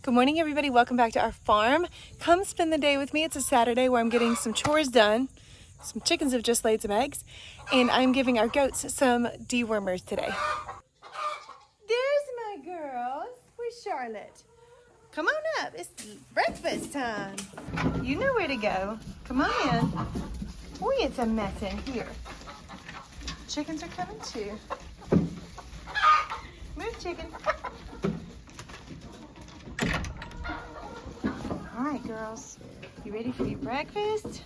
Good morning, everybody. Welcome back to our farm. Come spend the day with me. It's a Saturday where I'm getting some chores done. Some chickens have just laid some eggs, and I'm giving our goats some dewormers today. There's my girls. Where's Charlotte? Come on up. It's breakfast time. You know where to go. Come on in. Boy, it's a mess in here. Chickens are coming too. Move, chicken. All right, girls, you ready for your breakfast?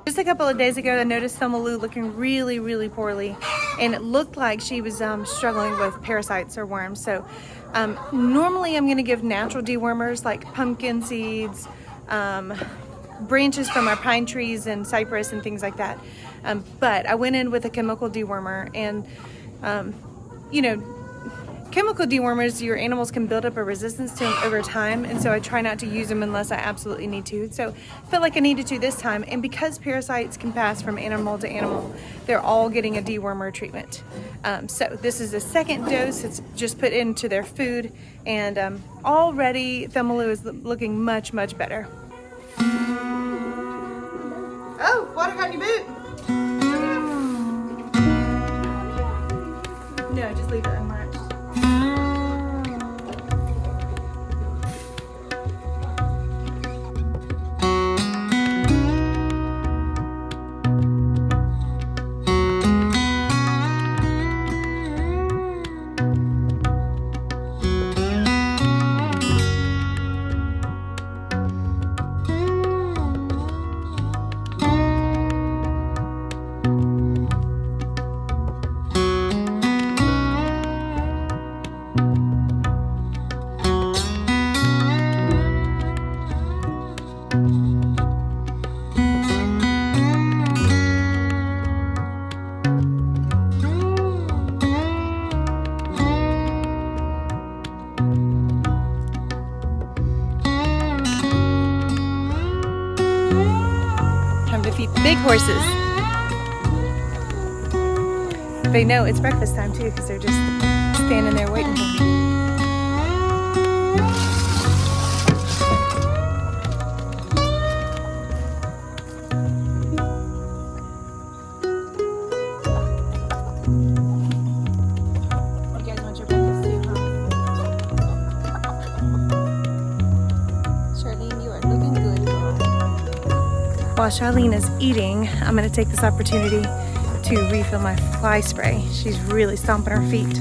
Just a couple of days ago, I noticed Thelma Lou looking really poorly, and it looked like she was struggling with parasites or worms. So normally I'm going to give natural dewormers like pumpkin seeds, branches from our pine trees and cypress and things like that. But I went in with a chemical dewormer, and chemical dewormers, your animals can build up a resistance to them over time, and so I try not to use them unless I absolutely need to. So I felt like I needed to this time, and because parasites can pass from animal to animal, they're all getting a dewormer treatment. So this is the second dose. It's just put into their food, and already Thelma Lou is looking much better. Oh, water got in your boot. No, just leave it unmarked. Time to feed the big horses. They know it's breakfast time too, because they're just standing there waiting for me. You guys want your breakfast too, huh? Charlene, you are looking good, girl. While Charlene is eating, I'm going to take this opportunity to refill my fly spray. She's really stomping her feet.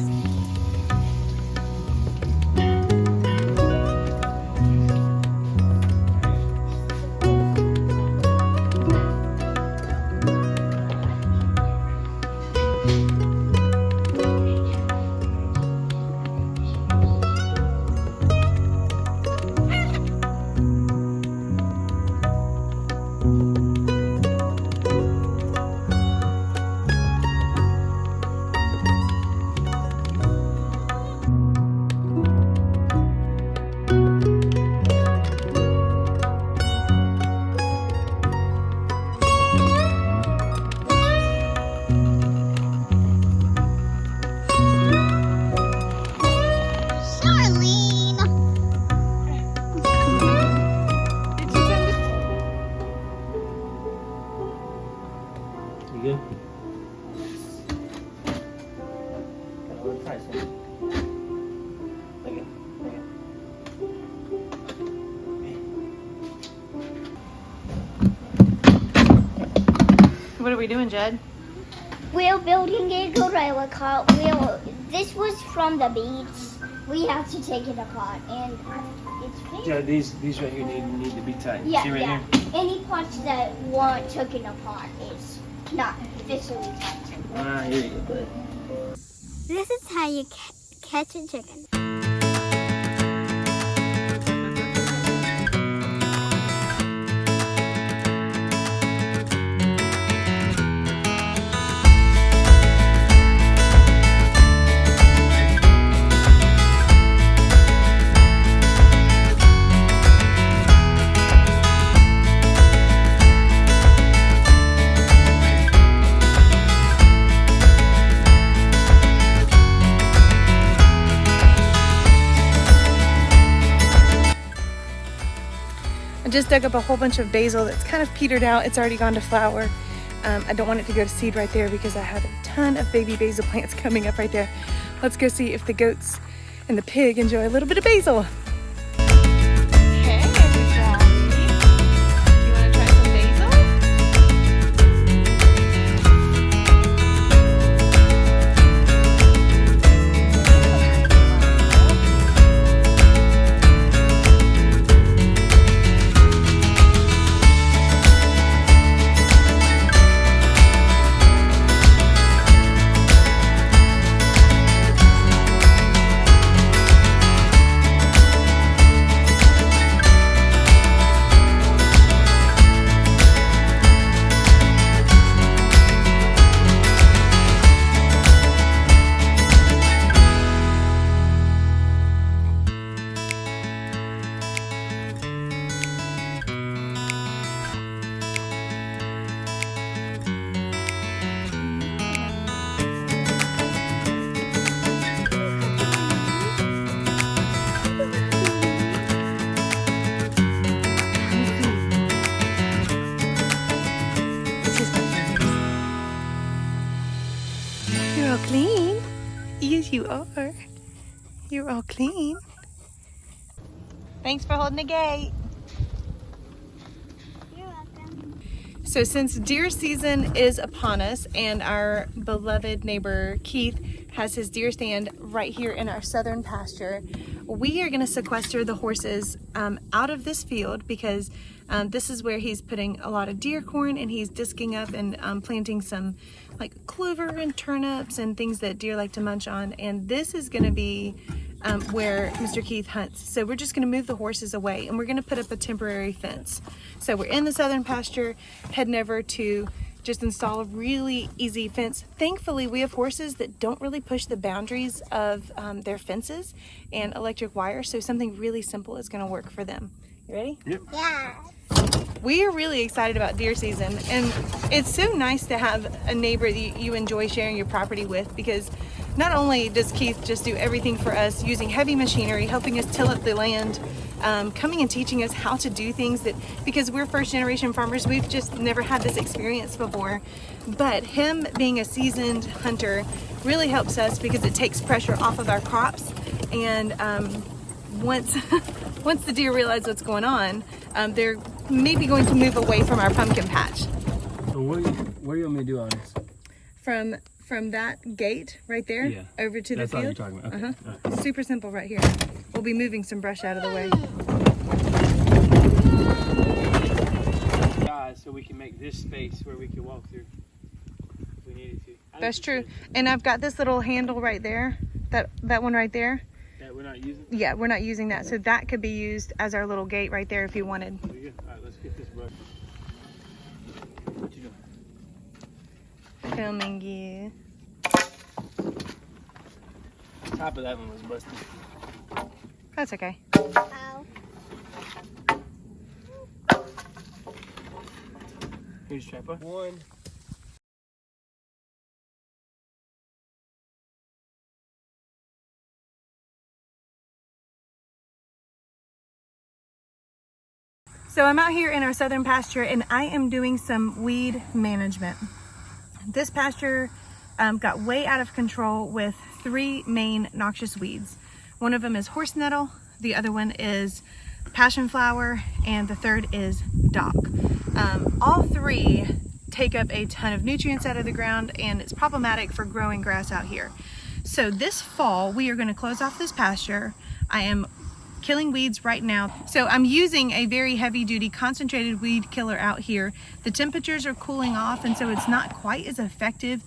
You good? I'll try some. Okay. What are we doing, Jed? We're building a gorilla cart. This was from the beach. We have to take it apart, and it's pink. Yeah, these right here need to be tight. Yeah, See right yeah. here? Any parts that weren't taken apart is not officially tight. Ah, here you go, bud. This is how you catch a chicken. just dug up a whole bunch of basil that's kind of petered out. It's already gone to flower. I don't want it to go to seed right there because I have a ton of baby basil plants coming up right there. Let's go see if the goats and the pig enjoy a little bit of basil. Hey, everybody. You want to try some basil? You're all clean. Yes, you are. You're all clean. Thanks for holding the gate. You're welcome. So since deer season is upon us and our beloved neighbor Keith has his deer stand right here in our southern pasture, we are going to sequester the horses out of this field because this is where he's putting a lot of deer corn, and he's disking up and planting some like clover and turnips and things that deer like to munch on. And this is going to be where Mr. Keith hunts. So we're just going to move the horses away, and we're going to put up a temporary fence. So we're in the southern pasture, heading over to just install a really easy fence. Thankfully, we have horses that don't really push the boundaries of their fences and electric wire, so something really simple is going to work for them. You ready? Yep. Yeah. We are really excited about deer season, and it's so nice to have a neighbor that you enjoy sharing your property with, because not only does Keith just do everything for us using heavy machinery, helping us till up the land, coming and teaching us how to do things that, because we're first generation farmers, we've just never had this experience before. But him being a seasoned hunter really helps us because it takes pressure off of our crops. And once once the deer realize what's going on, they're maybe going to move away from our pumpkin patch. So what do you want me to do on this? From that gate right there, Yeah. over to the That's all field. you're talking about. Okay. Uh-huh. All right. Super simple right here. We'll be moving some brush out of the way. So we can make this space where we can walk through if we needed to. That's true. And I've got this little handle right there, that one right there. That we're not using? Yeah, we're not using that. So that could be used as our little gate right there if you wanted. There you go. All right, let's get this brush. What you doing? Filming you. Top of that one was busted. That's okay. Ow. Here's tripod. One. So I'm out here in our southern pasture, and I am doing some weed management. This pasture got way out of control with 3 main noxious weeds. One of them is horse nettle, the other one is passion flower, and the third is dock. All 3 take up a ton of nutrients out of the ground, and it's problematic for growing grass out here. So this fall, we are going to close off this pasture. I am killing weeds right now. So I'm using a very heavy duty concentrated weed killer out here. The temperatures are cooling off, and so it's not quite as effective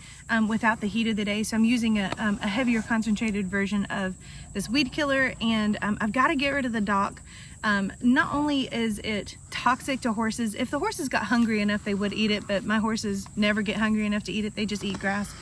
without the heat of the day. So I'm using a heavier concentrated version of this weed killer, and I've got to get rid of the dock. Not only is it toxic to horses, if the horses got hungry enough they would eat it, but my horses never get hungry enough to eat it, they just eat grass.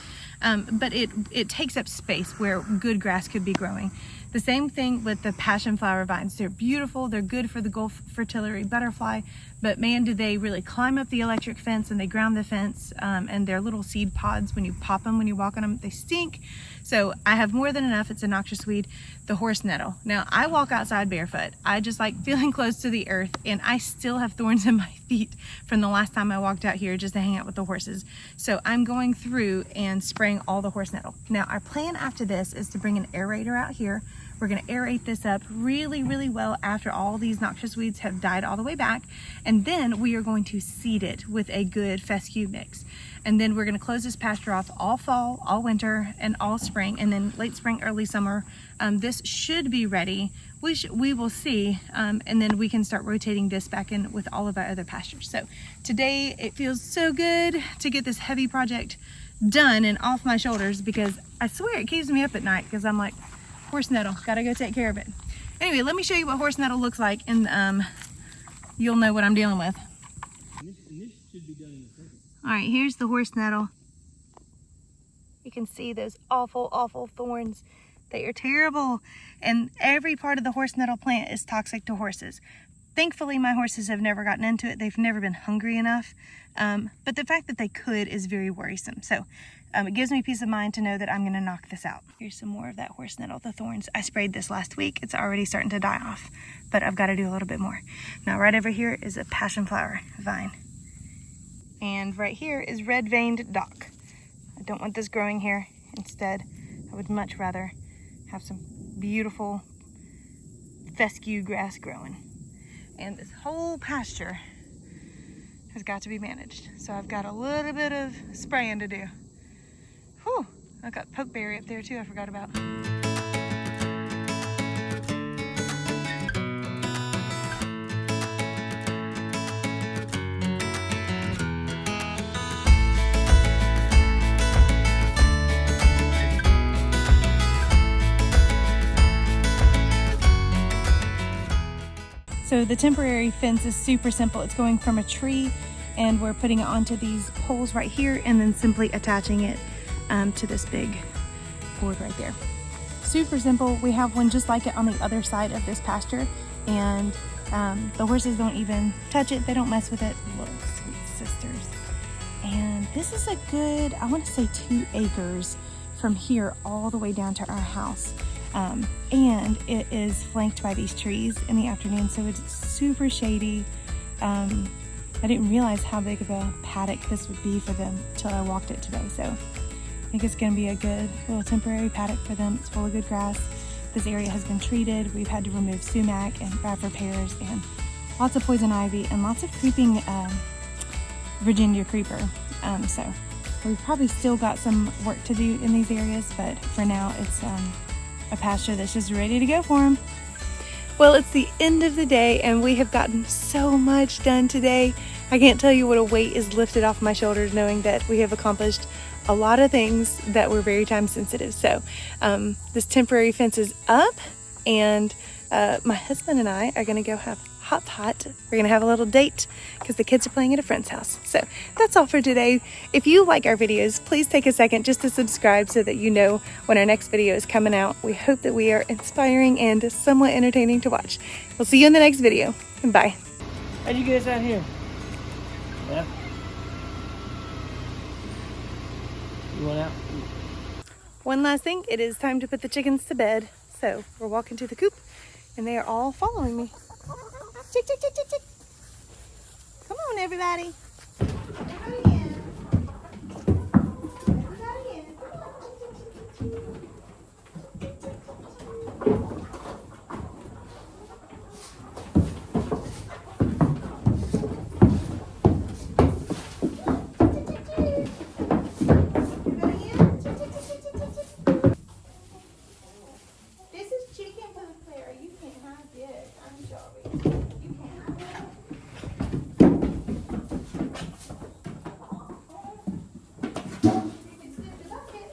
But it takes up space where good grass could be growing. The same thing with the passion flower vines. They're beautiful, they're good for the Gulf fritillary butterfly, but man, do they really climb up the electric fence and they ground the fence, and their little seed pods, when you pop them, when you walk on them, they stink. So I have more than enough. It's a noxious weed. The horse nettle. Now I walk outside barefoot. I just like feeling close to the earth, and I still have thorns in my feet from the last time I walked out here just to hang out with the horses. So I'm going through and spraying all the horse nettle. Now our plan after this is to bring an aerator out here. We're going to aerate this up really, really well after all these noxious weeds have died all the way back. And then we are going to seed it with a good fescue mix. And then we're going to close this pasture off all fall, all winter, and all spring. And then late spring, early summer, this should be ready. We will see. And then we can start rotating this back in with all of our other pastures. So today it feels so good to get this heavy project done and off my shoulders, because I swear it keeps me up at night, because I'm like, horse nettle, gotta go take care of it. Anyway, let me show you what horse nettle looks like, and you'll know what I'm dealing with. And this should be done in a second. All right, here's the horse nettle. You can see those awful, awful thorns. They are terrible, and every part of the horse nettle plant is toxic to horses. Thankfully, my horses have never gotten into it. They've never been hungry enough, but the fact that they could is very worrisome. So it gives me peace of mind to know that I'm gonna knock this out. Here's some more of that horse nettle, the thorns. I sprayed this last week. It's already starting to die off, but I've gotta do a little bit more. Now right over here is a passion flower vine. And right here is red-veined dock. I don't want this growing here. Instead, I would much rather have some beautiful fescue grass growing. And this whole pasture has got to be managed. So I've got a little bit of spraying to do. Whew, I've got pokeberry up there too, I forgot about. So the temporary fence is super simple. It's going from a tree, and we're putting it onto these poles right here, and then simply attaching it to this big board right there. Super simple. We have one just like it on the other side of this pasture, and the horses don't even touch it. They don't mess with it. Little sweet sisters. And this is a good, I want to say 2 acres from here all the way down to our house. And it is flanked by these trees in the afternoon, so it's super shady. I didn't realize how big of a paddock this would be for them until I walked it today. So I think it's going to be a good little temporary paddock for them. It's full of good grass. This area has been treated. We've had to remove sumac and Bradford pears and lots of poison ivy and lots of creeping Virginia creeper. So we've probably still got some work to do in these areas, but for now it's a pasture that's just ready to go for them. Well, it's the end of the day and we have gotten so much done today. I can't tell you what a weight is lifted off my shoulders knowing that we have accomplished a lot of things that were very time sensitive. So this temporary fence is up, and my husband and I are gonna go have hot pot. We're gonna have a little date because the kids are playing at a friend's house. So that's all for today. If you like our videos, please take a second just to subscribe so that you know when our next video is coming out. We hope that we are inspiring and somewhat entertaining to watch. We'll see you in the next video. Bye. How'd you get us out here? Yeah? You want out? One last thing, it is time to put the chickens to bed. So we're walking to the coop and they are all following me. Chick, chick, chick, chick, chick. Come on, everybody. This is chicken food, Clara. You can't have this. I'm sorry. You can't have it. You can sniff the bucket.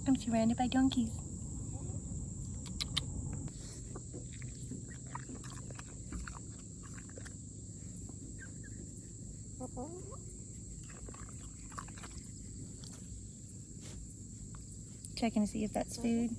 I'm surrounded by donkeys. Checking to see if that's food.